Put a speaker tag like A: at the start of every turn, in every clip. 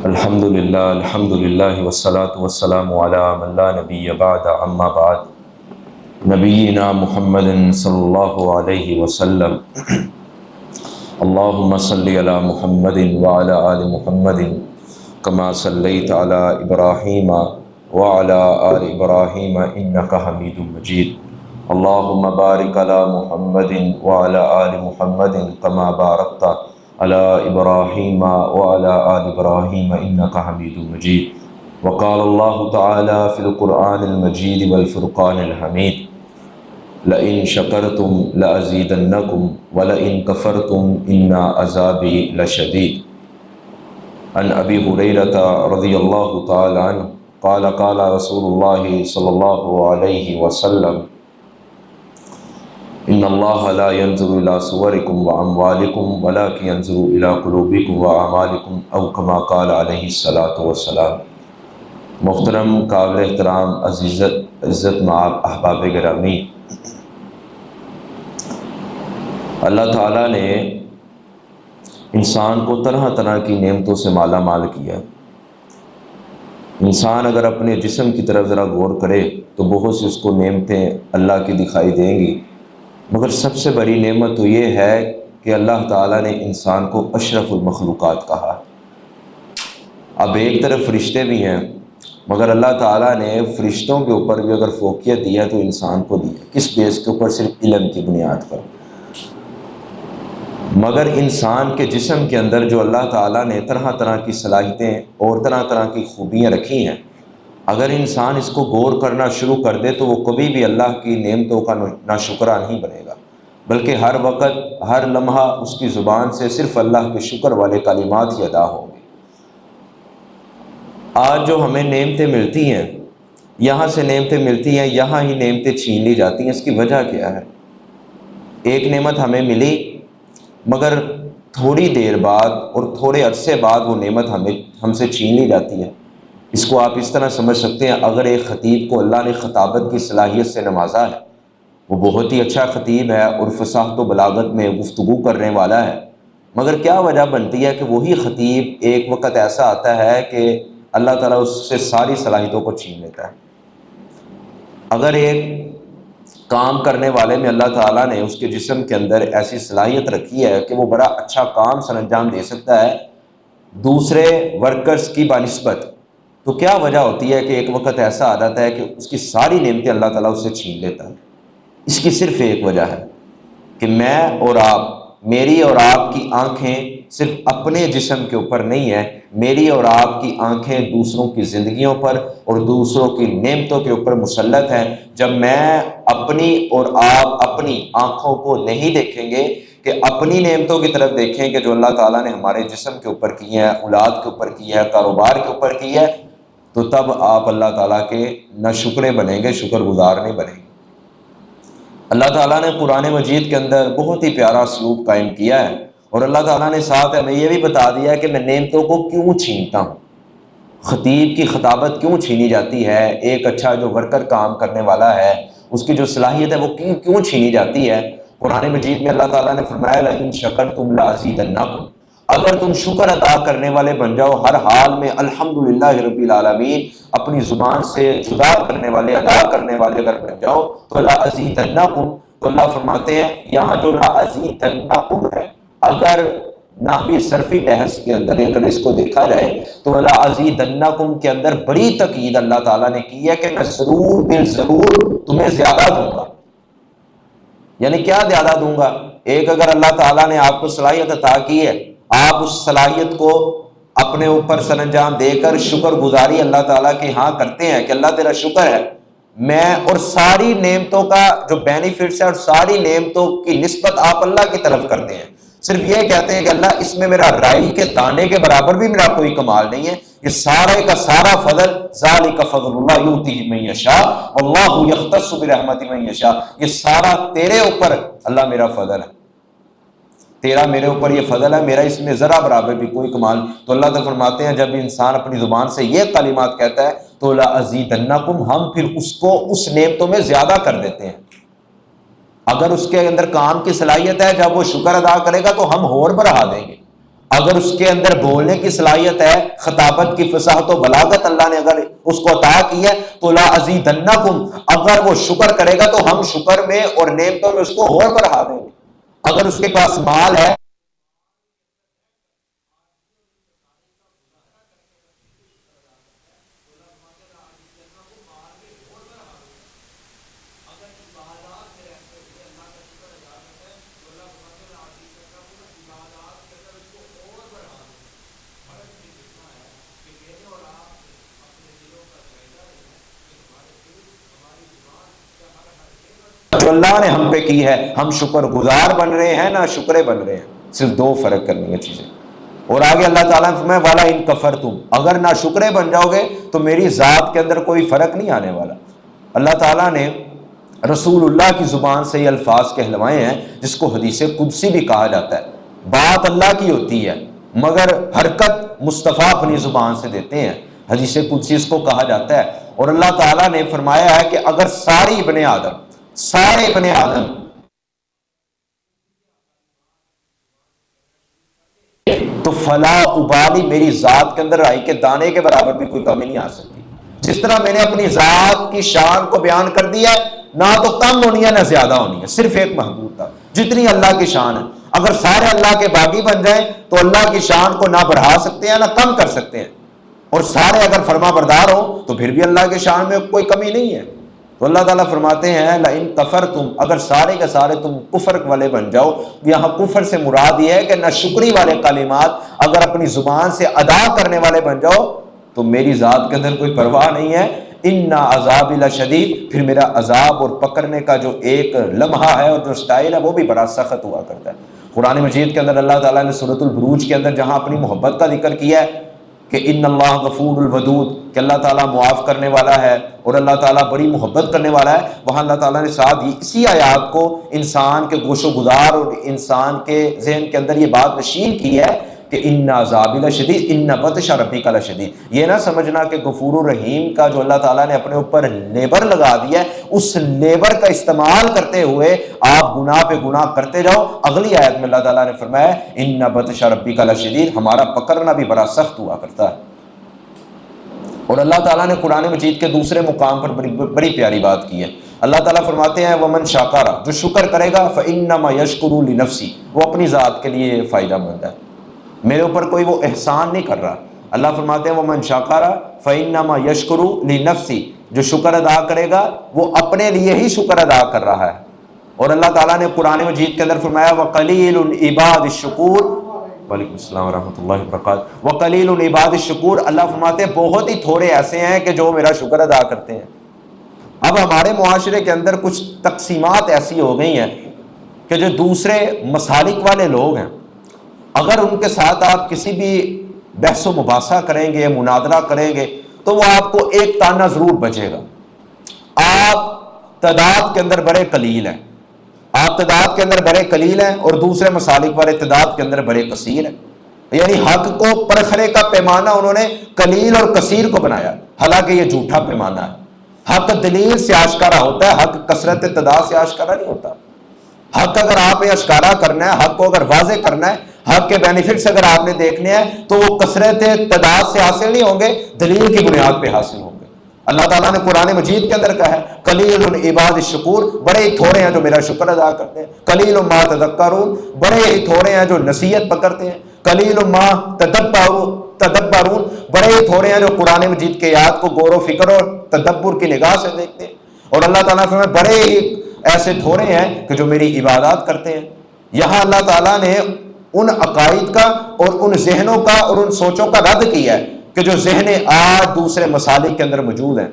A: الحمد للہ والصلاة والسلام علی من لا نبی بعد اما بعد نبینا محمد صلی اللہ علیہ وسلم اللہم صلی علی محمد وعلی آل محمد کما صلیت علی ابراہیم وعلی آل ابراہیم انکا حمید مجید اللہم بارک علی محمد وعلی آل محمد کما بارکت علی ابراہیم وعلی آل ابراہیم انکا حمید مجید وقال اللہ تعالی فی القرآن المجید والفرقان الحمید لئن شکرتم لأزیدنکم ولئن کفرتم ان عذابی لشدید عن ابی ہریرہ رضی اللہ تعالی عنہ قال قال رسول اللہ صلی اللہ علیہ وسلم ان اللہ لا ينظر الى صورکم واموالکم ولکن ينظر الى قلوبکم واعمالکم او کما قال علیہ الصلاۃ والسلام۔ محترم قابل احترام عزت مآب احباب گرامی، اللہ تعالیٰ نے انسان کو طرح طرح کی نعمتوں سے مالا مال کیا۔ انسان اگر اپنے جسم کی طرف ذرا غور کرے تو بہت سی اس کو نعمتیں اللہ کی دکھائی دیں گی، مگر سب سے بڑی نعمت تو یہ ہے کہ اللہ تعالیٰ نے انسان کو اشرف المخلوقات کہا۔ اب ایک طرف فرشتے بھی ہیں، مگر اللہ تعالیٰ نے فرشتوں کے اوپر بھی اگر فوقیت دیا تو انسان کو دیا، کس بیس کے اوپر؟ صرف علم کی بنیاد پر۔ مگر انسان کے جسم کے اندر جو اللہ تعالیٰ نے طرح طرح کی صلاحیتیں اور طرح طرح کی خوبیاں رکھی ہیں، اگر انسان اس کو غور کرنا شروع کر دے تو وہ کبھی بھی اللہ کی نعمتوں کا ناشکرا نہیں بنے گا، بلکہ ہر وقت ہر لمحہ اس کی زبان سے صرف اللہ کے شکر والے کلمات ہی ادا ہوں گے۔ آج جو ہمیں نعمتیں ملتی ہیں، یہاں سے نعمتیں ملتی ہیں، یہاں ہی نعمتیں چھین لی جاتی ہیں۔ اس کی وجہ کیا ہے؟ ایک نعمت ہمیں ملی، مگر تھوڑی دیر بعد اور تھوڑے عرصے بعد وہ نعمت ہم سے چھین لی جاتی ہے۔ اس کو آپ اس طرح سمجھ سکتے ہیں، اگر ایک خطیب کو اللہ نے خطابت کی صلاحیت سے نوازا ہے، وہ بہت ہی اچھا خطیب ہے اور فصاحت و بلاغت میں گفتگو کرنے والا ہے، مگر کیا وجہ بنتی ہے کہ وہی خطیب ایک وقت ایسا آتا ہے کہ اللہ تعالیٰ اس سے ساری صلاحیتوں کو چھین لیتا ہے؟ اگر ایک کام کرنے والے میں اللہ تعالیٰ نے اس کے جسم کے اندر ایسی صلاحیت رکھی ہے کہ وہ بڑا اچھا کام سر انجام دے سکتا ہے دوسرے ورکرز کی بنسبت، تو کیا وجہ ہوتی ہے کہ ایک وقت ایسا آ جاتا ہے کہ اس کی ساری نعمتیں اللہ تعالیٰ اس سے چھین لیتا ہے؟ اس کی صرف ایک وجہ ہے کہ میں اور آپ، میری اور آپ کی آنکھیں صرف اپنے جسم کے اوپر نہیں ہیں، میری اور آپ کی آنکھیں دوسروں کی زندگیوں پر اور دوسروں کی نعمتوں کے اوپر مسلط ہیں۔ جب میں اپنی اور آپ اپنی آنکھوں کو نہیں دیکھیں گے کہ اپنی نعمتوں کی طرف دیکھیں کہ جو اللہ تعالیٰ نے ہمارے جسم کے اوپر کی ہے، اولاد کے اوپر کی ہے، کاروبار کے اوپر کی ہے، تو تب آپ اللہ تعالیٰ کے نہ شکرے بنیں گے، شکر گزار نہیں بنیں گے۔ اللہ تعالیٰ نے قرآن مجید کے اندر بہت ہی پیارا اسلوب قائم کیا ہے، اور اللہ تعالیٰ نے ساتھ ہمیں یہ بھی بتا دیا ہے کہ میں نعمتوں کو کیوں چھینتا ہوں، خطیب کی خطابت کیوں چھینی جاتی ہے، ایک اچھا جو ورکر کام کرنے والا ہے اس کی جو صلاحیت ہے وہ کیوں چھینی جاتی ہے۔ قرآن مجید میں اللہ تعالیٰ نے فرمایا لئن شکرتم لأزیدنکم، اگر تم شکر ادا کرنے والے بن جاؤ، ہر حال میں الحمدللہ رب العالمین اپنی زبان سے جدا کرنے والے، ادا کرنے والے اگر بن جاؤ تو لأزیدنکم، تو اللہ فرماتے ہیں یہاں جو لأزیدنکم ہے، اگر نحوی صرفی بحث کے اندر اگر اس کو دیکھا جائے تو لأزیدنکم کے اندر بڑی تاکید اللہ تعالیٰ نے کی ہے کہ میں ضرور بالضرور تمہیں زیادہ دوں گا۔ یعنی کیا زیادہ دوں گا؟ ایک اگر اللہ تعالیٰ نے آپ کو صلاحیت عطا کی ہے، آپ اس صلاحیت کو اپنے اوپر سر انجام دے کر شکر گزاری اللہ تعالیٰ کے ہاں کرتے ہیں کہ اللہ تیرا شکر ہے، میں اور ساری نعمتوں کا جو بینیفٹس ہے اور ساری نعمتوں کی نسبت آپ اللہ کی طرف کرتے ہیں، صرف یہ کہتے ہیں کہ اللہ اس میں میرا رائی کے دانے کے برابر بھی میرا کوئی کمال نہیں ہے، یہ سارے کا سارا فضل ذالک فضل اللہ یؤتیہ من یشاء واللہ یختص برحمتہ من یشاء، یہ سارا تیرے اوپر اللہ میرا فضل ہے، تیرا میرے اوپر یہ فضل ہے، میرا اس میں ذرا برابر بھی کوئی کمال۔ تو اللہ تعالیٰ فرماتے ہیں جب انسان اپنی زبان سے یہ کلمات کہتا ہے تو لأزیدنکم، ہم پھر اس کو اس نعمتوں میں زیادہ کر دیتے ہیں۔ اگر اس کے اندر کام کی صلاحیت ہے، جب وہ شکر ادا کرے گا تو ہم اور بڑھا دیں گے، اگر اس کے اندر بولنے کی صلاحیت ہے، خطابت کی فصاحت و بلاغت اللہ نے اگر اس کو عطا کی ہے تو لا ازیدنکم، اگر وہ شکر کرے گا تو ہم شکر میں اور نعمتوں میں اس کو اور بڑھا دیں گے۔ اگر اس کے پاس مال ہے، جو اللہ نے ہم پہ کی ہے، ہم شکر گزار بن رہے ہیں نہ شکرے بن رہے ہیں، صرف دو فرق کرنی ہے چیزیں۔ اور آگے اللہ تعالیٰ نے فرمایا والا ان کفرتم، اگر نہ شکرے بن جاؤ گے تو میری ذات کے اندر کوئی فرق نہیں آنے والا۔ اللہ تعالیٰ نے رسول اللہ کی زبان سے یہ الفاظ کہلوائے ہیں جس کو حدیث قدسی بھی کہا جاتا ہے۔ بات اللہ کی ہوتی ہے مگر حرکت مصطفیٰ اپنی زبان سے دیتے ہیں، حدیث قدسی اس کو کہا جاتا ہے۔ اور اللہ تعالیٰ نے فرمایا ہے کہ اگر سارے ابن آدم تو فلا ابالی، میری ذات کے اندر رائی کے دانے کے برابر بھی کوئی کمی نہیں آ سکتی۔ جس طرح میں نے اپنی ذات کی شان کو بیان کر دیا ہے، نہ تو کم ہونی ہے نہ زیادہ ہونی ہے، صرف ایک محدود تھا جتنی اللہ کی شان ہے۔ اگر سارے اللہ کے باغی بن جائیں تو اللہ کی شان کو نہ بڑھا سکتے ہیں نہ کم کر سکتے ہیں، اور سارے اگر فرما بردار ہوں تو پھر بھی اللہ کی شان میں کوئی کمی نہیں ہے۔ تو اللہ تعالیٰ فرماتے ہیں لئن کفرتم، اگر سارے کے سارے تم کفر والے بن جاؤ، یہاں کفر سے مراد یہ ہے کہ نہ شکری والے کلمات اگر اپنی زبان سے ادا کرنے والے بن جاؤ تو میری ذات کے اندر کوئی پرواہ نہیں ہے۔ ان عذاب لشدید، پھر میرا عذاب اور پکڑنے کا جو ایک لمحہ ہے اور جو سٹائل ہے وہ بھی بڑا سخت ہوا کرتا ہے۔ قرآن مجید کے اندر اللہ تعالیٰ نے سورۃ البروج کے اندر جہاں اپنی محبت کا ذکر کیا ہے کہ ان اللہ غفور الودود، کہ اللہ تعالیٰ معاف کرنے والا ہے اور اللہ تعالیٰ بڑی محبت کرنے والا ہے، وہاں اللہ تعالیٰ نے ساتھ اسی آیات کو انسان کے گوش و گدار اور انسان کے ذہن کے اندر یہ بات نشین کی ہے کہ ان عذاب لشدید ان بطش ربک لشدید۔ یہ نہ سمجھنا کہ غفور الرحیم کا جو اللہ تعالیٰ نے اپنے اوپر لیبر لگا دیا ہے، اس لیبر کا استعمال کرتے ہوئے آپ گناہ پہ گناہ کرتے جاؤ۔ اگلی آیت میں اللہ تعالیٰ نے فرمایا ان بطش ربک لشدید، ہمارا پکڑنا بھی بڑا سخت ہوا کرتا ہے۔ اور اللہ تعالیٰ نے قرآن مجید کے دوسرے مقام پر بڑی پیاری بات کی ہے۔ اللہ تعالیٰ فرماتے ہیں ومن شاکر، جو شکر کرے گا فإنما یشکر لنفسی، وہ اپنی ذات کے لیے فائدہ مند ہے، میرے اوپر کوئی وہ احسان نہیں کر رہا۔ اللہ فرماتے ہیں ومن شاکر فإنما یشکر لنفسی، جو شکر ادا کرے گا وہ اپنے لیے ہی شکر ادا کر رہا ہے۔ اور اللہ تعالیٰ نے قرآن مجید کے اندر فرمایا وقلیل عباد الشکور، وعلیکم السلام ورحمۃ اللہ وبرکاتہ، وقلیل عباد الشکور، اللہ فرماتے ہیں بہت ہی تھوڑے ایسے ہیں کہ جو میرا شکر ادا کرتے ہیں۔ اب ہمارے معاشرے کے اندر کچھ تقسیمات ایسی ہو گئی ہیں کہ جو دوسرے مسالک والے لوگ ہیں، اگر ان کے ساتھ آپ کسی بھی بحث و مباحثہ کریں گے، مناظرہ کریں گے، تو وہ آپ کو ایک تانا ضرور بچے گا، آپ تعداد کے اندر بڑے قلیل ہیں، آپ تعداد کے اندر بڑے قلیل ہیں، اور دوسرے مسالک والے تعداد کے اندر بڑے کثیر ہیں۔ یعنی حق کو پرکھنے کا پیمانہ انہوں نے قلیل اور کثیر کو بنایا، حالانکہ یہ جھوٹا پیمانہ ہے۔ حق دلیل سے آشکارا ہوتا ہے، حق کثرت تعداد سے آشکارا نہیں ہوتا۔ حق اگر آپ نے آشکارا کرنا ہے، حق کو اگر واضح کرنا ہے، حق کے بینیفٹس اگر آپ نے دیکھنے ہیں تو وہ کثرت تعداد سے حاصل نہیں ہوں گے، دلیل کی بنیاد پہ حاصل ہوں گے۔ اللہ تعالیٰ نے قرآن مجید کے اندر کہا ہے قلیل عباد الشکور، بڑے ہی تھوڑے ہیں جو میرا شکر ادا کرتے ہیں، قلیل ما تذکرون، بڑے ہی تھوڑے ہیں جو نصیحت پکڑتے ہیں، قلیل ما تدبرون، بڑے ہی تھوڑے ہیں جو قرآن مجید کے آیات کو غور و فکر اور تدبر کی نگاہ سے دیکھتے ہیں۔ اور اللہ تعالیٰ نے بڑے ہی ایسے تھوڑے ہیں کہ جو میری عبادات کرتے ہیں۔ یہاں اللہ تعالیٰ نے ان عقائد کا اور ان ذہنوں کا اور ان سوچوں کا رد کیا ہے کہ جو ذہن آج دوسرے مسالک کے اندر موجود ہیں،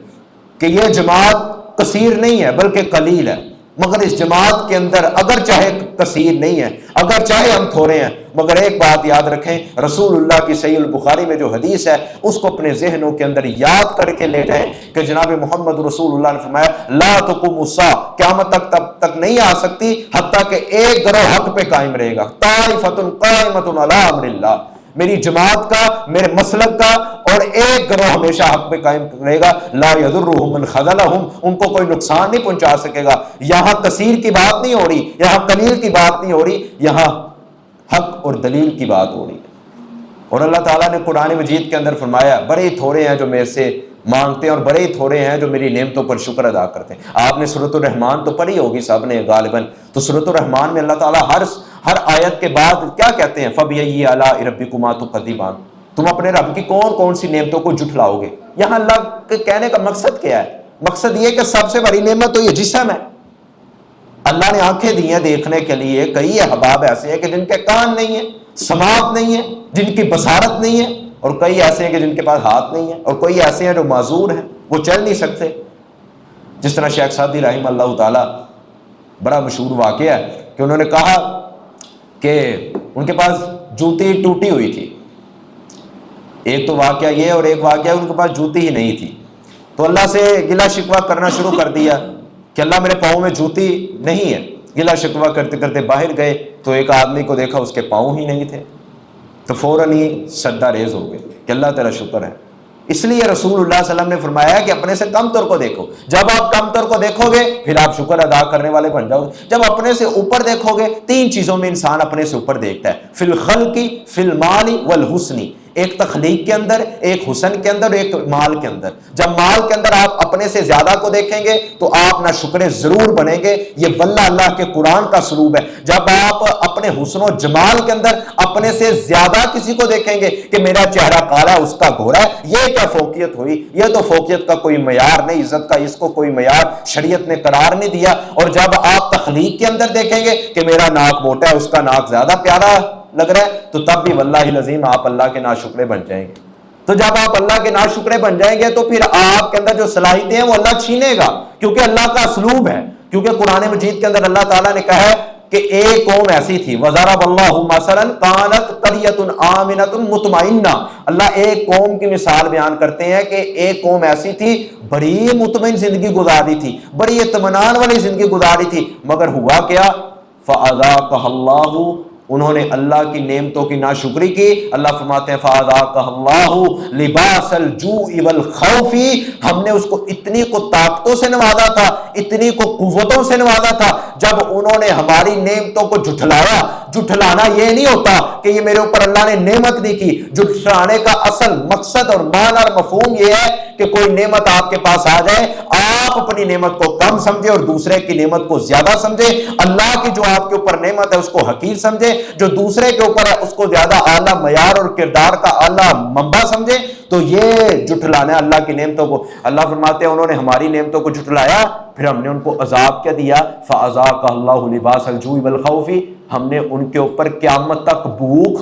A: کہ یہ جماعت کثیر نہیں ہے بلکہ قلیل ہے، مگر اس جماعت کے اندر اگر چاہے کثیر نہیں ہے، اگر چاہے ہم تھوڑے ہیں، مگر ایک بات یاد رکھیں، رسول اللہ کی صحیح البخاری میں جو حدیث ہے اس کو اپنے ذہنوں کے اندر یاد کر کے لے جائیں کہ جناب محمد رسول اللہ نے فرمایا لا تقوم الساعہ، قیامت تب تک نہیں آ سکتی حتیٰ کہ ایک گروہ حق پہ قائم رہے گا، طائفۃ قائمۃ علی امر اللہ، میری جماعت کا، میرے مسلک کا، اور ایک گروہ ہمیشہ حق پہ قائم رہے گا، لا یضرهم من خذلهم، ان کو کوئی نقصان نہیں پہنچا سکے گا۔ یہاں کثیر کی بات نہیں ہو رہی، یہاں قلیل کی بات نہیں ہو رہی، یہاں حق اور دلیل کی بات ہو رہی ہے۔ اور اللہ تعالیٰ نے قرآن مجید کے اندر فرمایا بڑے ہی تھوڑے ہیں جو میرے سے مانگتے ہیں اور بڑے ہی تھوڑے ہیں جو میری نعمتوں پر شکر ادا کرتے ہیں۔ آپ نے سورۃ الرحمن تو پڑھی ہوگی سب نے غالباً، تو سورۃ الرحمن میں اللہ تعالیٰ ہر آیت کے بعد کیا کہتے ہیں؟ فَبِأَيِّ آلَاءِ رَبِّكُمَا تُكَذِّبَانِ، تم اپنے رب کی کون سی نعمتوں کو جھٹلاؤ گے۔ یہاں اللہ کے کہنے کا مقصد کیا ہے؟ مقصد یہ کہ سب سے بڑی نعمت تو یہ جسم ہے۔ اللہ نے آنکھیں دی ہیں دیکھنے کے لیے، کئی احباب ایسے ہیں کہ جن کے کان نہیں ہیں، سماعت نہیں ہے، جن کی بصارت نہیں ہے، اور کئی ایسے ہیں کہ جن کے پاس ہاتھ نہیں ہے، اور کوئی ایسے ہیں جو معذور ہیں، وہ چل نہیں سکتے۔ جس طرح شیخ سعدی رحمہ اللہ تعالیٰ، بڑا مشہور واقعہ ہے کہ انہوں نے کہا کہ ان کے پاس جوتی ٹوٹی ہوئی تھی۔ ایک تو واقعہ یہ، اور ایک واقعہ ان کے پاس جوتی ہی نہیں تھی، تو اللہ سے گلا شکوہ کرنا شروع کر دیا کہ اللہ میرے پاؤں میں جوتی نہیں ہے۔ گلا شکوہ کرتے کرتے باہر گئے تو ایک آدمی کو دیکھا اس کے پاؤں ہی نہیں تھے، تو فوراً ہی سجدہ ریز ہو گئے کہ اللہ تیرا شکر ہے۔ اس لیے رسول اللہ صلی اللہ علیہ وسلم نے فرمایا کہ اپنے سے کم تر کو دیکھو۔ جب آپ کم تر کو دیکھو گے پھر آپ شکر ادا کرنے والے بن جاؤ گے۔ جب اپنے سے اوپر دیکھو گے، تین چیزوں میں انسان اپنے سے اوپر دیکھتا ہے، فی الخلق، فی المال والحسن، ایک تخلیق کے اندر، ایک حسن کے اندر، ایک مال کے اندر۔ جب مال کے اندر آپ اپنے سے زیادہ کو دیکھیں گے تو آپ نہ شکر ضرور بنیں گے، یہ واللہ اللہ کے قرآن کا اسلوب ہے۔ جب آپ اپنے حسن و جمال کے اندر اپنے سے زیادہ کسی کو دیکھیں گے کہ میرا چہرہ کالا ہے اس کا گورا ہے، یہ کیا فوقیت ہوئی؟ یہ تو فوقیت کا کوئی معیار نہیں، عزت کا اس کو کوئی معیار شریعت نے قرار نہیں دیا۔ اور جب آپ تخلیق کے اندر دیکھیں گے کہ میرا ناک موٹا ہے اس کا ناک زیادہ پیارا لگ رہا ہے، تو تب بھی واللہ العظیم آپ اللہ کے ناشکرے بن جائیں گے۔ تو جب آپ اللہ کے ناشکرے بن جائیں گے تو پھر آپ کے اندر جو صلاحیتیں ہیں وہ اللہ چھینے گا، کیونکہ اللہ کا اسلوب ہے۔ کیونکہ قرآن مجید کے اندر اللہ تعالیٰ نے کہا ہے کہ ایک قوم ایسی تھی، وَضَرَبَ اللَّهُ مَثَلًا كَانَتْ قَرْيَةٌ آمِنَةٌ مُطْمَئِنَّةٌ، اللہ ایک قوم کی مثال بیان کرتے ہیں کہ ایک قوم ایسی تھی بڑی مطمئن زندگی گزاری تھی، بڑی اطمینان والی زندگی گزاری تھی، مگر ہوا کیا؟ فَأَذَاقَهَا اللَّهُ، انہوں نے اللہ کی نعمتوں کی ناشکری کی۔ اللہ فرماتے ہیں فَأَذَاقَهَا اللَّهُ لِبَاسَ الْجُوعِ وَالْخَوْفِ، ہم نے اس کو اتنی کو طاقتوں سے نوازا تھا، اتنی کو قوتوں سے نوازا تھا، جب انہوں نے ہماری نعمتوں کو جھٹلایا۔ جھٹلانا یہ نہیں ہوتا کہ یہ میرے اوپر اللہ نے نعمت نہیں کی، جھٹلانے کا اصل مقصد اور معنی اور مفہوم یہ ہے کہ کوئی نعمت آپ کے پاس آ جائے، آپ اپنی نعمت کو کم سمجھے اور دوسرے کی نعمت کو زیادہ سمجھے، اللہ کی جو آپ کے اوپر نعمت ہے اس کو حقیر سمجھے، جو دوسرے کے اوپر ہے اس کو زیادہ اعلیٰ معیار اور کردار کا اعلیٰ منبع سمجھے، تو یہ جھٹلانا ہے اللہ کی نعمتوں کو۔ اللہ فرماتے ہیں انہوں نے ہماری نعمتوں کو جھٹلایا، پھر ہم نے ان کو عذاب کیا دیا، فَأَذَاقَهَا اللَّهُ لِبَاسَ الْجُوعِ وَالْخَوْفِ، ہم نے ان کے اوپر قیامت تک بھوک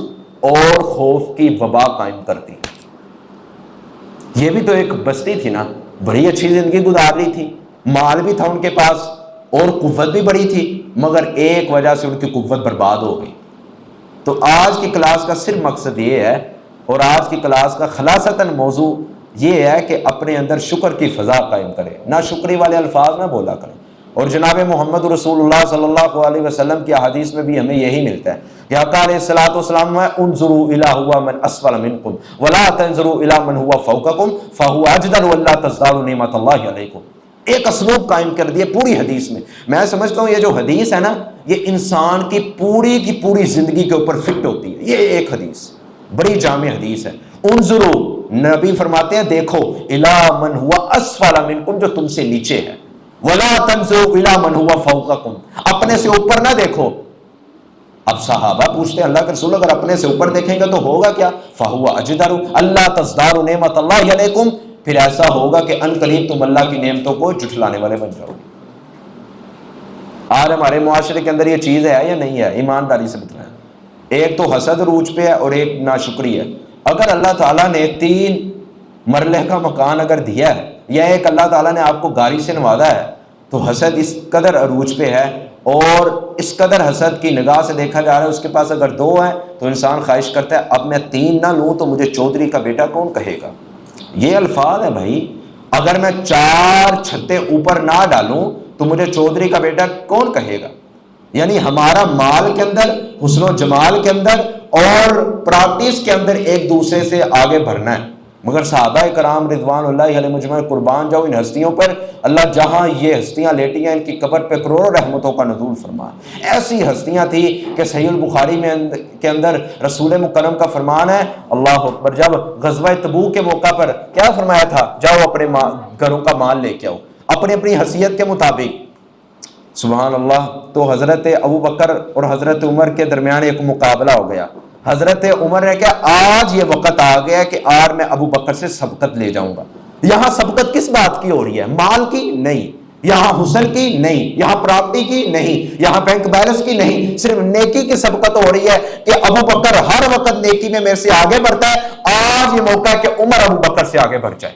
A: اور خوف کی وبا قائم کر دی۔ یہ بھی تو ایک بستی تھی نا، بڑی اچھی زندگی گزار لی تھی، مال بھی تھا ان کے پاس اور قوت بھی بڑی تھی، مگر ایک وجہ سے ان کی قوت برباد ہو گئی۔ تو آج کی کلاس کا صرف مقصد یہ ہے، اور آج کی کلاس کا خلاصتاً موضوع یہ ہے کہ اپنے اندر شکر کی فضا قائم کرے، نہ شکری والے الفاظ نہ بولا کریں۔ اور جناب محمد رسول اللہ صلی اللہ علیہ وسلم کی احادیث میں بھی ہمیں یہی ملتا ہے کہ آقا علیہ الصلوۃ والسلام ہے انظروا الی هو من اسفل منکم ولا تنظروا الی من هو فوقکم فهو اجدر ولا تزدادوا نعمت اللہ علیکم۔ ایک اسلوب قائم کر دیا پوری حدیث میں۔ میں سمجھتا ہوں یہ جو حدیث ہے نا، یہ انسان کی پوری زندگی کے اوپر فٹ ہوتی ہے۔ یہ ایک حدیث بڑی جامع حدیث ہے۔ انظروا، نبی فرماتے ہیں دیکھو، الی من هو اسفل منکم، جو تم سے نیچے ہے، ولا تنظروا الی من هو فوقکم، اپنے سے اوپر نہ دیکھو۔ اب صحابہ پوچھتے ہیں اللہ کے رسول اگر اپنے سے اوپر دیکھیں گے تو ہوگا کیا؟ فہو اجدر اللہ تزداروا نعمت اللہ علیکم، پھر ایسا ہوگا کہ ان قریب تم اللہ کی نعمتوں کو جھٹلانے والے بن جاؤ گے۔ آج ہمارے معاشرے کے اندر یہ چیز ہے یا نہیں ہے؟ ایمانداری سے بتائیں۔ ایک تو حسد عروج پہ ہے اور ایک ناشکری ہے۔ اگر اللہ تعالیٰ نے 3 مرلے کا مکان اگر دیا ہے، یا ایک اللہ تعالیٰ نے آپ کو گاڑی سے نوازا ہے، تو حسد اس قدر عروج پہ ہے، اور اس قدر حسد کی نگاہ سے دیکھا جا رہا ہے۔ اس کے پاس اگر 2 ہیں تو انسان خواہش کرتا ہے اب میں 3 نہ لوں تو مجھے چودھری کا بیٹا کون کہے گا۔ یہ الفاظ ہے بھائی، اگر میں 4 چھتے اوپر نہ ڈالوں تو مجھے چودھری کا بیٹا کون کہے گا۔ یعنی ہمارا مال کے اندر، حسن و جمال کے اندر اور پراکٹس کے اندر ایک دوسرے سے آگے بڑھنا ہے۔ مگر صحابہ کرام رضوان اللہ علیہ مجمعین قربان جاؤ ان ہستیوں پر، اللہ جہاں یہ ہستیاں لیٹی ہیں ان کی قبر پہ کروڑوں رحمتوں کا نزول فرما۔ ایسی ہستیاں تھی کہ صحیح البخاری میں کے اندر رسول مکرم کا فرمان ہے، اللہ اکبر، جب غزوہ تبوک کے موقع پر کیا فرمایا تھا؟ جاؤ اپنے گھروں کا مال لے کے آؤ اپنی اپنی حیثیت کے مطابق۔ سبحان اللہ۔ تو حضرت ابوبکر اور حضرت عمر کے درمیان ایک مقابلہ ہو گیا۔ حضرت عمر نے کہا آج یہ وقت آ گیا کہ آج میں ابو بکر سے سبقت لے جاؤں گا۔ یہاں سبقت کس بات کی ہو رہی ہے؟ مال کی نہیں، یہاں حسن کی نہیں، یہاں پراپرٹی کی نہیں، یہاں بینک بیلنس کی نہیں، صرف نیکی کی سبقت ہو رہی ہے کہ ابو بکر ہر وقت نیکی میں میرے سے آگے بڑھتا ہے، آج یہ موقع ہے کہ عمر ابو بکر سے آگے بڑھ جائے۔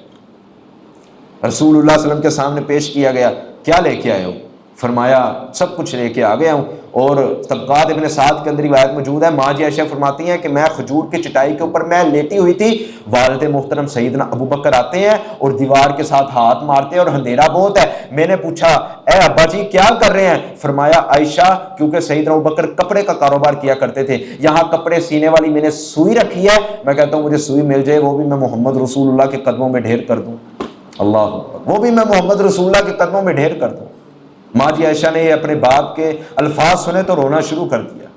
A: رسول اللہ صلی اللہ علیہ وسلم کے سامنے پیش کیا گیا، کیا لے کے آئے ہو؟ فرمایا سب کچھ لے کے آ گیا ہوں۔ اور طبقات ابن سعد کے اندر روایت موجود ہے، ماں جی عائشہ فرماتی ہیں کہ میں کھجور کی چٹائی کے اوپر میں لیٹی ہوئی تھی، والد محترم سیدنا ابو بکر آتے ہیں اور دیوار کے ساتھ ہاتھ مارتے ہیں اور اندھیرا بہت ہے۔ میں نے پوچھا اے ابا جی کیا کر رہے ہیں؟ فرمایا عائشہ، کیونکہ سیدنا ابو بکر کپڑے کا کاروبار کیا کرتے تھے، یہاں کپڑے سینے والی میں نے سوئی رکھی ہے، میں کہتا ہوں مجھے سوئی مل جائے وہ بھی میں محمد رسول اللہ کے قدموں میں ڈھیر کر دوں۔ اللہ اکبر، وہ بھی میں محمد رسول اللہ کے قدموں میں ڈھیر کر دوں۔ ماں جی عائشہ نے اپنے باپ کے الفاظ سنے تو رونا شروع کر دیا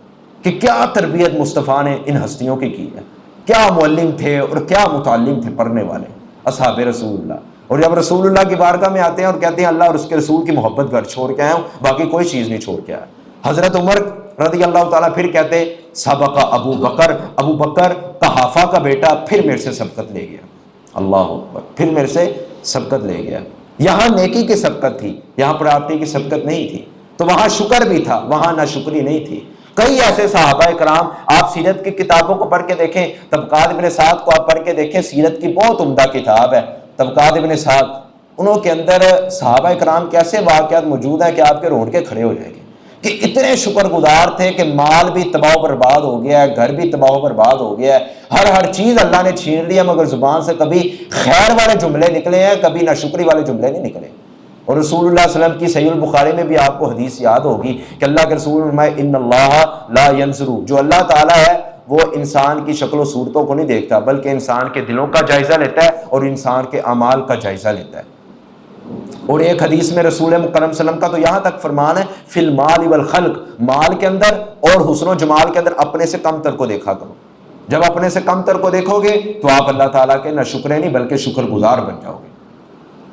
A: کہ کیا تربیت مصطفیٰ نے ان ہستیوں کی ہے، کیا معلم تھے اور کیا متعلم تھے پڑھنے والے اصحاب رسول اللہ۔ اور جب رسول اللہ کی بارگاہ میں آتے ہیں اور کہتے ہیں اللہ اور اس کے رسول کی محبت گھر چھوڑ کے آئے ہوں، باقی کوئی چیز نہیں چھوڑ کے آیا۔ حضرت عمر رضی اللہ تعالیٰ پھر کہتے سبق ابو بکر، ابو بکر قحافہ کا بیٹا پھر میرے سے سبقت لے گیا۔ اللہ اکبر، پھر میرے سے سبقت لے گیا۔ یہاں نیکی کی سبقت تھی، یہاں پراپرٹی کی سبقت نہیں تھی، تو وہاں شکر بھی تھا، وہاں ناشکری نہیں تھی۔ کئی ایسے صحابہ کرام، آپ سیرت کی کتابوں کو پڑھ کے دیکھیں، طبقات ابن سعد کو آپ پڑھ کے دیکھیں، سیرت کی بہت عمدہ کتاب ہے طبقات ابن سعد، انہوں کے اندر صحابہ کرام کے ایسے واقعات موجود ہیں کہ آپ کے رونقیں کھڑے ہو جائیں گے کہ اتنے شکر گزار تھے کہ مال بھی تباہ و برباد ہو گیا ہے، گھر بھی تباہ و برباد ہو گیا ہے، ہر چیز اللہ نے چھین لیا، مگر زبان سے کبھی خیر والے جملے نکلے ہیں، کبھی ناشکری والے جملے نہیں نکلے۔ اور رسول اللہ صلی اللہ علیہ وسلم کی صحیح البخاری میں بھی آپ کو حدیث یاد ہوگی کہ اللہ کے رسول نے فرمایا ان اللہ لا ينظر، جو اللہ تعالیٰ ہے وہ انسان کی شکل و صورتوں کو نہیں دیکھتا بلکہ انسان کے دلوں کا جائزہ لیتا ہے اور انسان کے اعمال کا جائزہ لیتا ہے۔ اور ایک حدیث میں رسول مکرم صلی اللہ علیہ وسلم کا تو یہاں تک فرمان ہے فی المال والخلق، مال کے اندر اور حسن و جمال کے اندر اپنے سے کم تر کو دیکھا کرو۔ جب اپنے سے کم تر کو دیکھو گے تو آپ اللہ تعالیٰ کے نہ شکرے نہیں بلکہ شکر گزار بن جاؤ گے۔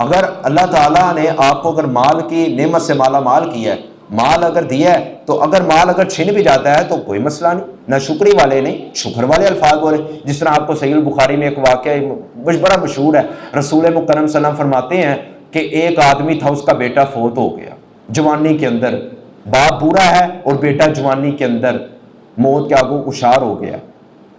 A: اگر اللہ تعالیٰ نے آپ کو اگر مال کی نعمت سے مالا مال کیا ہے، مال اگر دیا ہے، تو اگر مال اگر چھن بھی جاتا ہے تو کوئی مسئلہ نہیں، نہ شکری والے نہیں، شکر والے الفاظ بولے۔ جس طرح آپ کو صحیح البخاری میں ایک واقعہ بڑا مشہور ہے، رسول مکرم صلی اللہ علیہ وسلم فرماتے ہیں کہ ایک آدمی تھا، اس کا بیٹا فوت ہو گیا جوانی کے اندر، باپ بوڑھا ہے اور بیٹا جوانی کے اندر موت کے آگوں اشار ہو گیا۔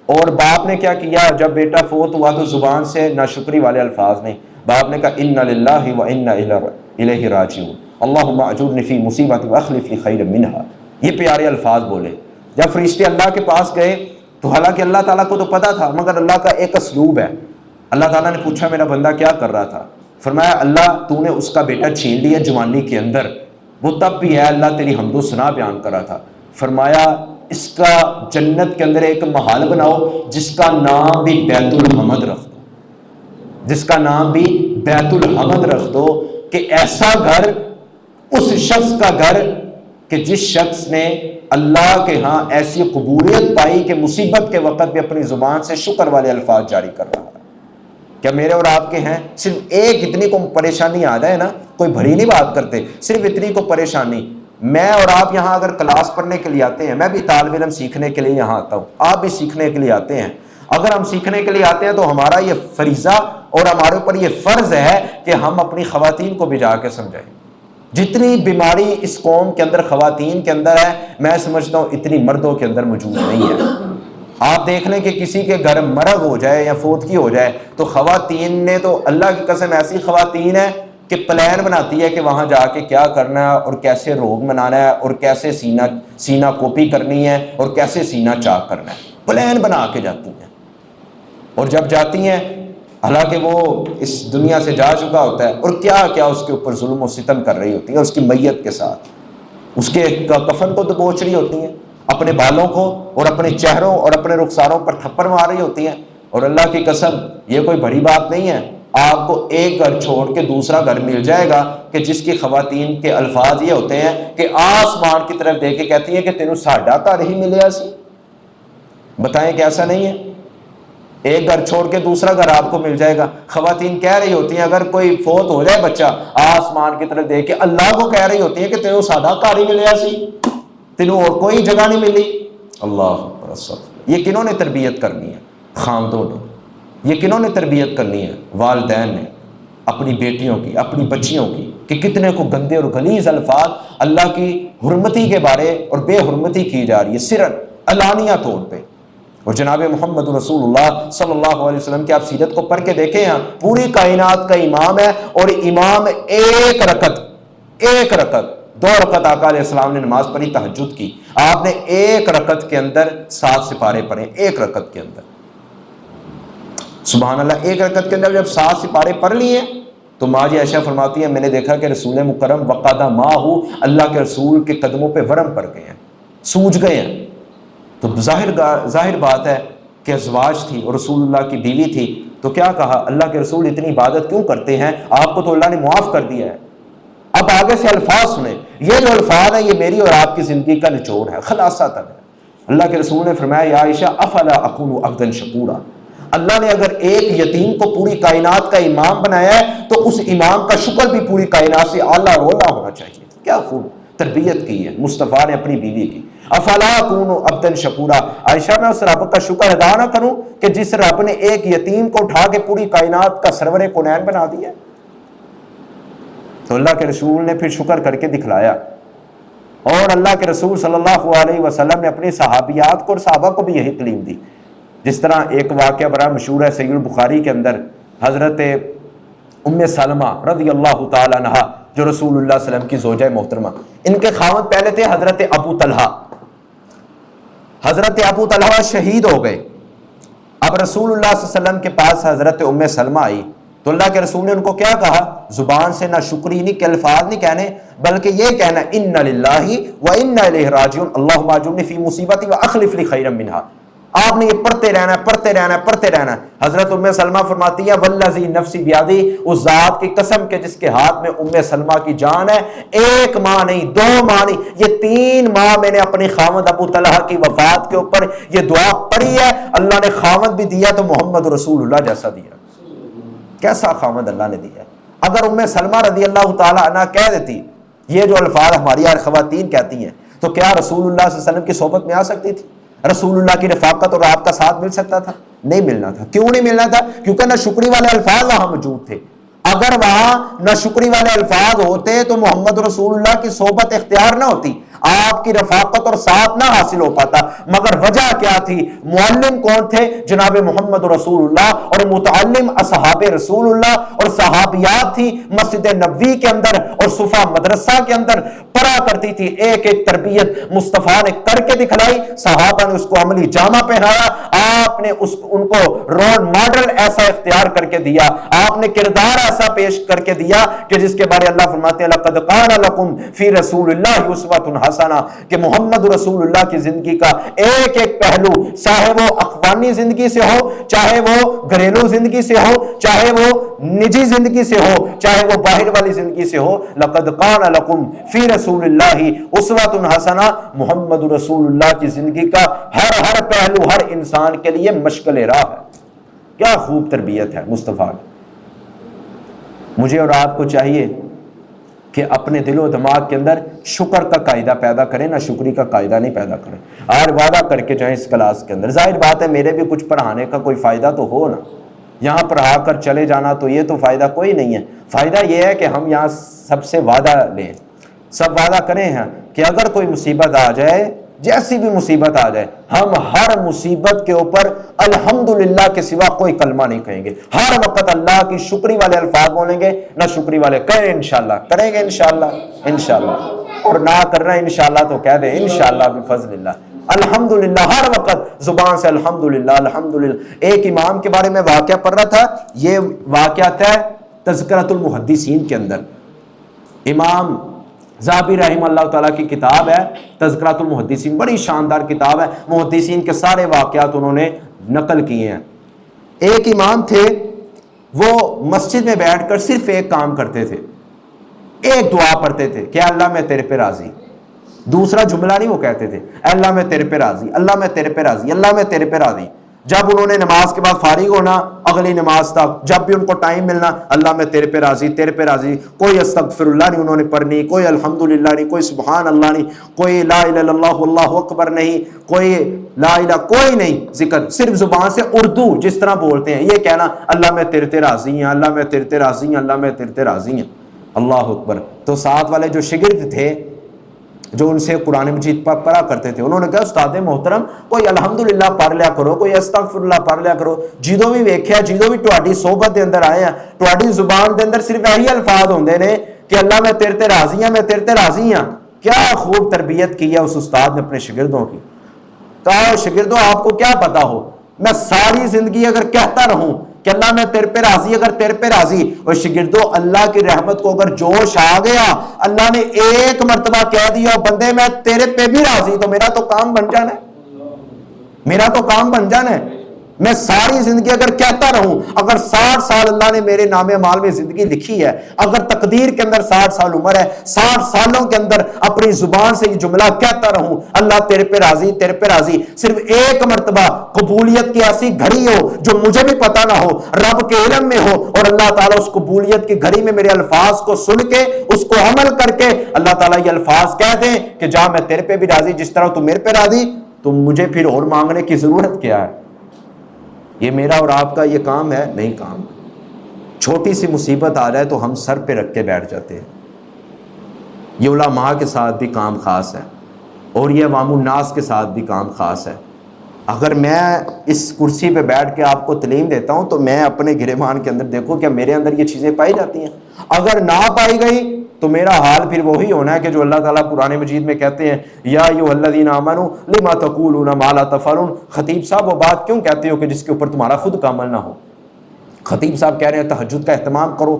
A: اور باپ نے کیا کیا؟ جب بیٹا فوت ہوا تو زبان سے ناشکری والے الفاظ نہیں، باپ نے کہا انا للہ و انا الیہ راجعون، اللہم اجرنی فی مصیبتی واخلف لی خیرا منہا، یہ پیارے الفاظ بولے۔ جب فرشتے اللہ کے پاس گئے تو حالانکہ اللہ تعالیٰ کو تو پتا تھا، مگر اللہ کا ایک اسلوب ہے۔ اللہ تعالیٰ نے پوچھا میرا بندہ کیا کر رہا تھا؟ فرمایا اللہ تو نے اس کا بیٹا چھین لیا جوانی کے اندر، وہ تب بھی ہے اللہ تیری حمد و ثنا بیان کر رہا تھا۔ فرمایا اس کا جنت کے اندر ایک محل بناؤ جس کا نام بھی بیت الحمد رکھ دو، جس کا نام بھی بیت الحمد رکھ دو، کہ ایسا گھر اس شخص کا گھر کہ جس شخص نے اللہ کے ہاں ایسی قبولیت پائی کہ مصیبت کے وقت بھی اپنی زبان سے شکر والے الفاظ جاری کر رہا ہے۔ کیا میرے اور آپ کے ہیں؟ صرف ایک اتنی کو پریشانی آ جائے نا، کوئی بھری نہیں بات کرتے، صرف اتنی کو پریشانی۔ میں اور آپ یہاں اگر کلاس پڑھنے کے لیے آتے ہیں، میں بھی طالب علم سیکھنے کے لیے یہاں آتا ہوں، آپ بھی سیکھنے کے لیے آتے ہیں، اگر ہم سیکھنے کے لیے آتے ہیں تو ہمارا یہ فریضہ اور ہمارے اوپر یہ فرض ہے کہ ہم اپنی خواتین کو بھی جا کے سمجھائیں۔ جتنی بیماری اس قوم کے اندر خواتین کے اندر ہے، میں سمجھتا ہوں اتنی مردوں کے اندر موجود نہیں ہے۔ آپ دیکھ لیں کہ کسی کے گھر مرگ ہو جائے یا فوتگی ہو جائے تو خواتین نے تو اللہ کی قسم ایسی خواتین ہے کہ پلان بناتی ہے کہ وہاں جا کے کیا کرنا ہے اور کیسے روگ منانا ہے اور کیسے سینہ کوپی کرنی ہے اور کیسے سینہ چاک کرنا ہے، پلان بنا کے جاتی ہیں۔ اور جب جاتی ہیں حالانکہ وہ اس دنیا سے جا چکا ہوتا ہے، اور کیا کیا اس کے اوپر ظلم و ستم کر رہی ہوتی ہیں، اس کی میت کے ساتھ اس کے کفن کو دبوچ رہی ہوتی ہیں، اپنے بالوں کو اور اپنے چہروں اور اپنے رخساروں پر تھپڑ مار رہی ہوتی ہیں، اور اللہ کی قسم یہ کوئی بڑی بات نہیں ہے، آپ کو ایک گھر چھوڑ کے دوسرا گھر مل جائے گا کہ جس کی خواتین کے الفاظ یہ ہوتے ہیں کہ آسمان کی طرف دیکھ کے کہتی ہیں کہ تینوں ساڈا گھر ہی ملیا سی۔ بتائیں کہ ایسا نہیں ہے؟ ایک گھر چھوڑ کے دوسرا گھر آپ کو مل جائے گا۔ خواتین کہہ رہی ہوتی ہیں اگر کوئی فوت ہو جائے بچہ، آسمان کی طرف دیکھ کے اللہ کو کہہ رہی ہوتی ہیں کہ تینوں ساڈا گھر ہی ملیا سی، تینوں اور کوئی جگہ نہیں ملی۔ اللہ اکبر، استغفر۔ یہ کنہوں نے تربیت کرنی ہے؟ خامدوں نے۔ یہ کنہوں نے تربیت کرنی ہے؟ والدین نے، اپنی بیٹیوں کی، اپنی بچیوں کی، کہ کتنے کو گندے اور غلیظ الفاظ اللہ کی حرمتی کے بارے اور بے حرمتی کی جا رہی ہے، سرن علانیہ طور پہ۔ اور جناب محمد رسول اللہ صلی اللہ علیہ وسلم کی آپ سیرت کو پڑھ کے دیکھیں، ہیں پوری کائنات کا امام ہے، اور امام ایک رکعت 2 رکعت آقا علیہ السلام نے نماز پڑھی، تہجد کی، آپ نے ایک رکعت کے اندر 7 سپارے پڑھے، ایک رکعت کے اندر۔ سبحان اللہ، ایک رکعت کے اندر جب 7 سپارے پڑھ لیے تو ماں جی عائشہ فرماتی ہیں میں نے دیکھا کہ رسول مکرم وقادہ ماہ، اللہ کے رسول کے قدموں پہ ورم پڑ گئے ہیں، سوج گئے ہیں۔ تو ظاہر بات ہے کہ ازواج تھی اور رسول اللہ کی بیوی تھی، تو کیا کہا اللہ کے رسول اتنی عبادت کیوں کرتے ہیں؟ آپ کو تو اللہ نے معاف کر دیا ہے۔ اب آگے سے الفاظ سنیں، یہ جو الفاظ ہیں یہ میری اور آپ کی زندگی کا نچوڑ ہے، خلاصہ تک ہے۔ اللہ کے رسول نے فرمایا یا عائشہ افلا اکون عبدا شکورا، اللہ نے اگر ایک یتیم کو پوری کائنات کا امام بنایا ہے تو اس امام کا شکر بھی پوری کائنات سے اعلیٰ اور اولیٰ ہونا چاہیے۔ کیا خوب تربیت کی ہے مصطفیٰ نے اپنی بیوی کی۔ افلا اکون عبدا شکورا، عائشہ میں اس رب کا شکر ادا نہ کروں کہ جس رب نے ایک یتیم کو اٹھا کے پوری کائنات کا سرور کونین بنا دیا۔ تو اللہ کے رسول نے پھر شکر کر کے دکھلایا، اور اللہ کے رسول صلی اللہ علیہ وسلم نے اپنی صحابیات کو اور صحابہ کو بھی یہی تعلیم دی۔ جس طرح ایک واقعہ بڑا مشہور ہے صحیح البخاری کے اندر، حضرت ام سلمہ رضی اللہ تعالی عنہا جو رسول اللہ صلی اللہ علیہ وسلم کی زوجہ محترمہ، ان کے خاوند پہلے تھے حضرت ابو طلحہ۔ حضرت ابو طلحہ شہید ہو گئے، اب رسول اللہ صلی اللہ علیہ وسلم کے پاس حضرت ام سلمہ آئی تو اللہ کے رسول نے ان کو کیا کہا؟ زبان سے نہ شکری نہیں کہ الفاظ نہیں کہنے، بلکہ یہ کہنا ان للہ و انا الیہ راجعون اللہم اجرنی فی مصیبتی واخلف لی خیرا منہا۔ آپ نے یہ پڑھتے رہنا ہے۔ حضرت ام سلمہ فرماتی ہے والذی نفسی بیادی، اس ذات کی قسم کے جس کے ہاتھ میں ام سلمہ کی جان ہے، 1 ماہ نہیں، 2 ماہ نہیں، یہ 3 ماہ میں نے اپنی خاوند ابو طلحہ کی وفات کے اوپر یہ دعا پڑھی ہے، اللہ نے خاوند بھی دیا تو محمد رسول اللہ جیسا دیا۔ کیسا خاوند اللہ نے دیا۔ اگر ام سلمہ رضی اللہ تعالی عنہ کہہ دیتی یہ جو الفاظ ہماری خواتین کہتی ہیں، تو کیا رسول اللہ صلی اللہ علیہ وسلم کی صحبت میں آ سکتی تھی؟ رسول اللہ کی رفاقت اور آپ کا ساتھ مل سکتا تھا؟ نہیں ملنا تھا۔ کیوں نہیں ملنا تھا؟ کیونکہ نہ شکری والے الفاظ وہاں موجود تھے۔ اگر وہاں نہ شکری والے الفاظ ہوتے تو محمد رسول اللہ کی صحبت اختیار نہ ہوتی، آپ کی رفاقت اور ساتھ نہ حاصل ہو پاتا۔ مگر وجہ کیا تھی؟ معلم کون تھے؟ جناب محمد رسول اللہ، اور متعلم اصحاب رسول اللہ اور صحابیات تھی، مسجد نبوی کے اندر اور صفا مدرسہ کے اندر پڑھا کرتی تھی۔ ایک ایک تربیت مصطفیٰ نے کر کے دکھلائی، صحابہ نے اس کو عملی جامہ پہنایا، آپ نے ان کو رول ماڈل ایسا اختیار کر کے دیا، آپ نے کردار ایسا پیش کر کے دیا کہ جس کے بارے اللہ فرماتے ہیں لقد کان لکم فی رسول اللہ اسوۃ حسنہ، کہ محمد رسول اللہ کی زندگی کا ایک ایک پہلو، چاہے وہ اخوانی زندگی سے ہو، چاہے وہ گھریلو زندگی سے ہو، چاہے وہ نجی زندگی سے ہو، چاہے وہ باہر والی زندگی سے ہو، لقد کان لکم فی رسول اللہ اسوۃ حسنہ، محمد رسول اللہ کی زندگی کا ہر پہلو ہر انسان کے لیے مشغل راہ ہے۔ کیا خوب تربیت ہے مصطفیٰ کی۔ مجھے اور آپ کو چاہیے کہ اپنے دل و دماغ کے اندر شکر کا قاعدہ پیدا کریں، نہ شکری کا قاعدہ نہیں پیدا کریں۔ آج وعدہ کر کے جائیں اس کلاس کے اندر، ظاہر بات ہے میرے بھی کچھ پڑھانے کا کوئی فائدہ تو ہو نا، یہاں پڑھا کر چلے جانا تو یہ تو فائدہ کوئی نہیں ہے۔ فائدہ یہ ہے کہ ہم یہاں سب سے وعدہ لیں، سب وعدہ کریں ہیں کہ اگر کوئی مصیبت آ جائے، جیسی بھی مصیبت آ جائے، ہم ہر مصیبت کے اوپر الحمدللہ کے سوا کوئی کلمہ نہیں کہیں گے، ہر وقت اللہ کی شکری والے الفاظ بولیں گے، نہ شکری والے کریں انشاءاللہ، کریں گے انشاءاللہ، اور نہ کرنا انشاءاللہ تو کہہ دیں انشاءاللہ بفضل اللہ۔ الحمدللہ ہر وقت زبان سے الحمدللہ الحمدللہ۔ ایک امام کے بارے میں واقعہ پڑھ رہا تھا، یہ واقعہ تھا تذکرۃ المحدثین کے اندر، امام ذہبی رحمہ اللہ تعالیٰ کی کتاب ہے تذکرۃ المحدثین، بڑی شاندار کتاب ہے، محدثین کے سارے واقعات انہوں نے نقل کیے ہیں۔ ایک امام تھے، وہ مسجد میں بیٹھ کر صرف ایک کام کرتے تھے، ایک دعا پڑھتے تھے کہ اللہ میں تیرے پہ راضی. دوسرا جملہ نہیں وہ کہتے تھے، اللہ میں تیرے پہ راضی، اللہ میں تیرے پہ راضی، اللہ میں تیرے پہ راضی. جب انہوں نے نماز کے بعد فارغ ہونا، اگلی نماز تک جب بھی ان کو ٹائم ملنا، اللہ میں تیرے پہ راضی، تیرے پہ راضی. کوئی استغفر اللہ نہیں انہوں نے پڑھنی، کوئی الحمدللہ نہیں، کوئی سبحان اللہ نہیں، کوئی لا الہ الا اللہ اللہ اکبر نہیں، کوئی لا الہ، کوئی نہیں ذکر. صرف زبان سے اردو جس طرح بولتے ہیں یہ کہنا، اللہ میں تیرے پہ راضی ہیں، اللہ میں تیرے پہ راضی ہیں، اللہ میں تیرے پہ راضی ہیں. اللہ اکبر. تو ساتھ والے جو شاگرد تھے جو ان سے قرآن مجید پڑھا کرتے تھے، انہوں نے کہا استاد محترم کوئی الحمدللہ پڑھ لیا کرو، کوئی استغفر اللہ پڑھ لیا کرو. جدوں بھی ویکھیا، جدوں بھی تہاڈی صحبت دے اندر آئے ہیں، تہاڈی زبان دے اندر صرف یہی الفاظ ہوندے نے کہ اللہ میں تیرے تے راضی ہاں، میں تیرے تے راضی ہاں. کیا خوب تربیت کی ہے اس استاد نے اپنے شاگردوں کی. کہا شاگردوں آپ کو کیا پتا ہو، میں ساری زندگی اگر کہتا رہوں کہ اللہ میں تیرے پہ راضی، اگر تیرے پہ راضی، اور شاگردوں اللہ کی رحمت کو اگر جوش آ گیا، اللہ نے ایک مرتبہ کہہ دیا بندے میں تیرے پہ بھی راضی، تو میرا تو کام بن جانا ہے، میرا تو کام بن جانا ہے. میں ساری زندگی اگر کہتا رہوں، اگر 60 سال اللہ نے میرے نام اعمال میں زندگی لکھی ہے، اگر تقدیر کے اندر 60 سال عمر ہے، 60 سالوں کے اندر اپنی زبان سے یہ جملہ کہتا رہوں اللہ تیرے پہ راضی، تیرے پہ راضی، صرف ایک مرتبہ قبولیت کی ایسی گھڑی ہو جو مجھے بھی پتہ نہ ہو، رب کے علم میں ہو، اور اللہ تعالیٰ اس قبولیت کی گھڑی میں میرے الفاظ کو سن کے اس کو عمل کر کے اللہ تعالیٰ یہ الفاظ کہہ دیں کہ جا میں تیرے پہ بھی راضی جس طرح تو میرے پہ راضی، تو مجھے پھر اور مانگنے کی ضرورت کیا ہے؟ یہ میرا اور آپ کا یہ کام ہے؟ نہیں کام. چھوٹی سی مصیبت آ جائے تو ہم سر پہ رکھ کے بیٹھ جاتے ہیں. یہ علماء کے ساتھ بھی کام خاص ہے اور یہ عوام الناس کے ساتھ بھی کام خاص ہے. اگر میں اس کرسی پہ بیٹھ کے آپ کو تعلیم دیتا ہوں تو میں اپنے گریبان کے اندر دیکھو کیا میرے اندر یہ چیزیں پائی جاتی ہیں. اگر نہ پائی گئی تو میرا حال پھر وہی ہونا ہے کہ جو اللہ تعالیٰ قرآن مجید میں کہتے ہیں یا ایھا الذین آمنوا لما تقولون ما لا تفعلون. خطیب صاحب وہ بات کیوں کہتے ہو کہ جس کے اوپر تمہارا خود کا عمل نہ ہو؟ خطیب صاحب کہہ رہے ہیں تہجد کا اہتمام کرو،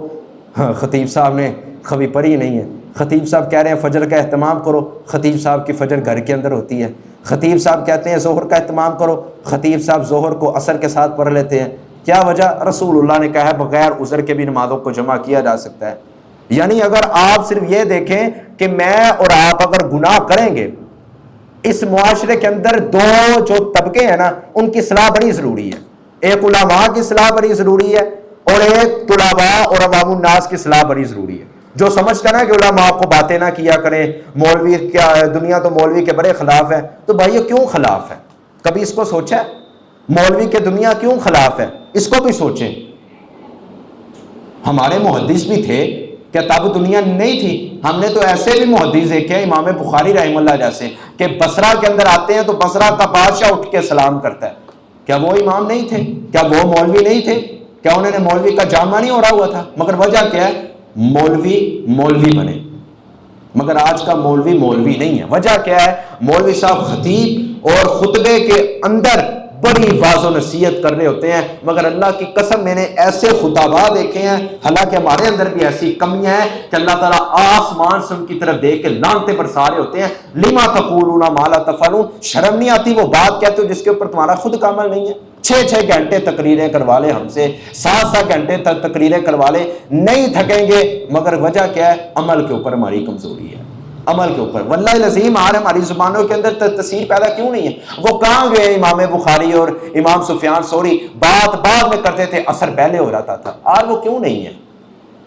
A: خطیب صاحب نے کبھی پڑھی نہیں ہے. خطیب صاحب کہہ رہے ہیں فجر کا اہتمام کرو، خطیب صاحب کی فجر گھر کے اندر ہوتی ہے. خطیب صاحب کہتے ہیں ظہر کا اہتمام کرو، خطیب صاحب ظہر کو عصر کے ساتھ پڑھ لیتے ہیں. کیا وجہ؟ رسول اللہ نے کہا ہے بغیر عذر کے بھی نمازوں کو جمع کیا جا سکتا ہے. یعنی اگر آپ صرف یہ دیکھیں کہ میں اور آپ اگر گناہ کریں گے، اس معاشرے کے اندر دو جو طبقے ہیں نا ان کی اصلاح بڑی ضروری ہے. ایک علماء کی اصلاح بڑی ضروری ہے اور ایک طلباء اور عوام الناس کی اصلاح بڑی ضروری ہے. جو سمجھتا نا کہ علماء کو باتیں نہ کیا کریں، مولوی کیا دنیا تو مولوی کے بڑے خلاف ہے، تو بھائی کیوں خلاف ہے؟ کبھی اس کو سوچا ہے؟ مولوی کے دنیا کیوں خلاف ہے؟ اس کو بھی سوچیں. ہمارے محدث بھی تھے کہ تب دنیا نہیں تھی. ہم نے تو ایسے بھی محدث دیکھے امام بخاری رحمہ اللہ جیسے کہ بصرہ کے اندر آتے ہیں تو بصرہ کا بادشاہ اٹھ کے سلام کرتا ہے. کیا وہ امام نہیں تھے؟ کیا وہ مولوی نہیں تھے؟ کیا انہوں نے مولوی کا جامہ نہیں اوڑھا ہوا تھا؟ مگر وجہ کیا ہے؟ مولوی بنے، مگر آج کا مولوی نہیں ہے. وجہ کیا ہے؟ مولوی صاحب خطیب اور خطبے کے اندر بڑی واضح و نصیحت کر رہے ہوتے ہیں، مگر اللہ کی قسم میں نے ایسے خطباء دیکھے ہیں، حالانکہ ہمارے اندر بھی ایسی کمیاں ہیں کہ اللہ تعالیٰ آسمان سے ان کی طرف دیکھ کے لعنتیں برسا رہے ہوتے ہیں. لما تقولون ما لا تفعلون. شرم نہیں آتی وہ بات کہتے ہو جس کے اوپر تمہارا خود کا عمل نہیں ہے؟ 6 گھنٹے تقریریں کروا لے ہم سے، 7 گھنٹے تک تقریریں کروا لے، نہیں تھکیں گے. مگر وجہ کیا ہے؟ عمل کے اوپر ہماری کمزوری ہے. عمل کے اوپر واللہ العظیم آج ہماری زبانوں کے اندر تاثیر پیدا کیوں نہیں ہے؟ وہ کہاں گئے امام بخاری اور امام سفیان ثوری؟ بات بعد میں کرتے تھے، اثر پہلے ہو جاتا تھا. آج وہ کیوں نہیں ہے؟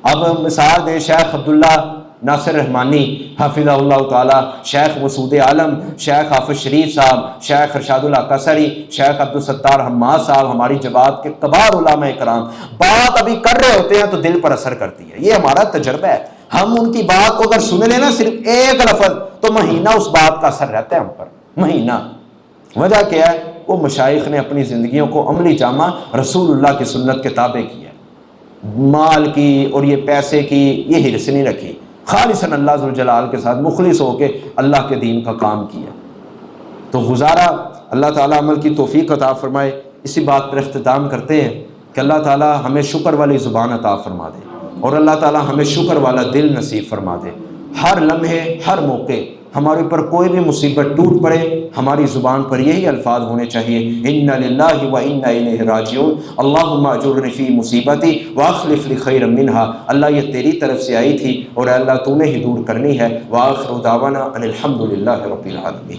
A: اب مثال دیں شیخ عبداللہ ناصر رحمانی حفظہ اللہ تعالی، شیخ مسعود عالم، شیخ حافظ شریف صاحب، شیخ ارشاد اللہ قصری، شیخ عبدالستار حماد صاحب، ہماری جماعت کے کبار علماء کرام بات ابھی کر رہے ہوتے ہیں تو دل پر اثر کرتی ہے. یہ ہمارا تجربہ ہے. ہم ان کی بات کو اگر سن لیں نا صرف ایک لفظ تو مہینہ اس بات کا اثر رہتا ہے ہم پر، مہینہ. وجہ کیا ہے؟ وہ مشائخ نے اپنی زندگیوں کو عملی جامہ رسول اللہ کی سنت کے تابع کیا. مال کی اور یہ پیسے کی یہ حرص نہیں رکھی، خالصاً اللہ ذوالجلال کے ساتھ مخلص ہو کے اللہ کے دین کا کام کیا. تو گزارا اللہ تعالیٰ عمل کی توفیق عطا فرمائے. اسی بات پر اختتام کرتے ہیں کہ اللہ تعالیٰ ہمیں شکر والی زبان عطا فرما دے اور اللہ تعالیٰ ہمیں شکر والا دل نصیب فرما دے. ہر لمحے ہر موقع ہمارے اوپر کوئی بھی مصیبت ٹوٹ پڑے ہماری زبان پر یہی الفاظ ہونے چاہیے، انا للہ و انا الیہ راجعون، اللہم اجرنی فی مصیبتی واخلف لی خیرا منہا، اللہ یہ تیری طرف سے آئی تھی اور اللہ تو نے ہی دور کرنی ہے، وآخر دعوانا ان الحمد للہ رب العالمین۔